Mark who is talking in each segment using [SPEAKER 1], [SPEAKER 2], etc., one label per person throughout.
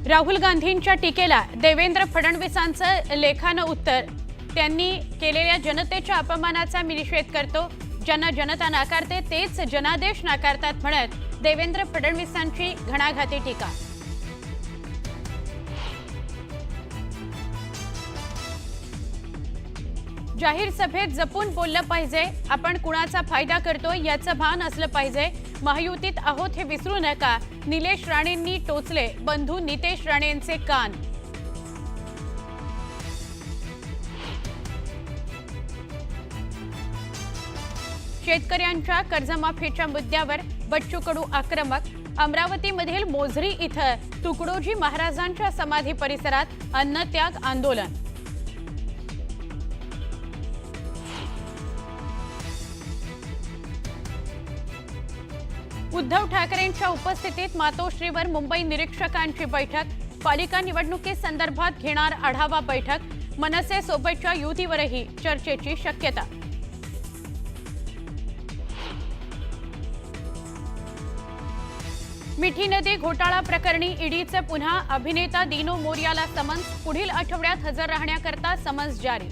[SPEAKER 1] राहुल गांधींच्या टीकेला देवेंद्र फडणवीसांचं लेखानं उत्तर। त्यांनी केलेल्या जनतेच्या अपमानाचा मी निषेध करतो। ज्यांना जनता नाकारते तेच जनादेश नाकारतात म्हणत देवेंद्र फडणवीसांची घणाघाती टीका। जाहीर सभेत जपून बोललं पाहिजे। आपण कुणाचा फायदा करतोय याचं भान असलं पाहिजे। महायुतीत आहोत हे विसरू नका। निलेश राणेंनी टोचले बंधू नितेश राणेंचे कान। शेतकऱ्यांच्या कर्जमाफीच्या मुद्द्यावर बच्चू कडू आक्रमक। अमरावतीमधील मोझरी इथं तुकडोजी महाराजांच्या समाधी परिसरात अन्नत्याग आंदोलन। उद्धव ठाकरेंच्या उपस्थितीत मातोश्रीवर मुंबई निरीक्षकांची बैठक। पालिका निवडणुकीसंदर्भात घेणार आढावा बैठक। मनसे सोबतच्या युतीवरही चर्चेची शक्यता। मिठी नदी घोटाळा प्रकरणी ईडीचे पुन्हा अभिनेता दिनो मोरियाला समन्स। पुढील आठवड्यात हजर राहण्याकरता समन्स जारी।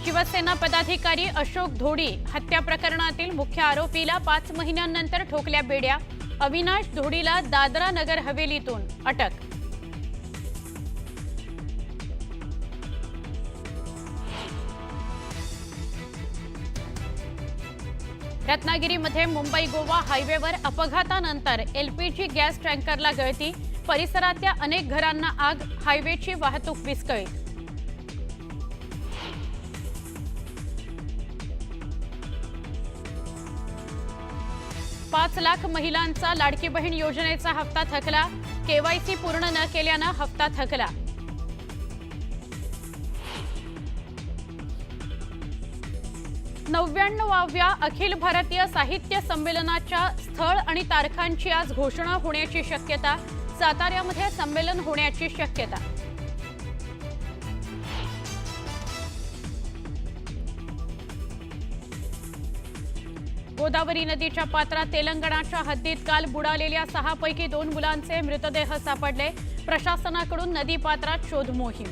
[SPEAKER 1] शिवसेना पदाधिकारी अशोक धोडी हत्या प्रकरणातील मुख्य आरोपीला 5 महिन्यांनंतर ठोकल्या बेड्या। अविनाश धोडीला दादरा नगर हवेलीतून अटक। रत्नागिरीमध्ये मुंबई गोवा हायवेवर अपघातानंतर एलपीजी गॅस टँकरला गळती। परिसरातल्या अनेक घरांना आग। हायवेची वाहतूक विस्कळीत। पाच लाख महिलांचा लाडकी बहीण योजनेचा हप्ता थकला। केवायसी पूर्ण न केल्यानं हप्ता थकला। नव्याण्णवाव्या अखिल भारतीय साहित्य संमेलनाच्या स्थळ आणि तारखांची आज घोषणा होण्याची शक्यता। साताऱ्यामध्ये संमेलन होण्याची शक्यता। गोदावरी नदीच्या पात्रात तेलंगणाच्या हद्दीत काल बुडालेल्या 6 पैकी 2 मुलांचे मृतदेह सापडले। प्रशासनाकडून नदी पात्रात शोध मोहीम।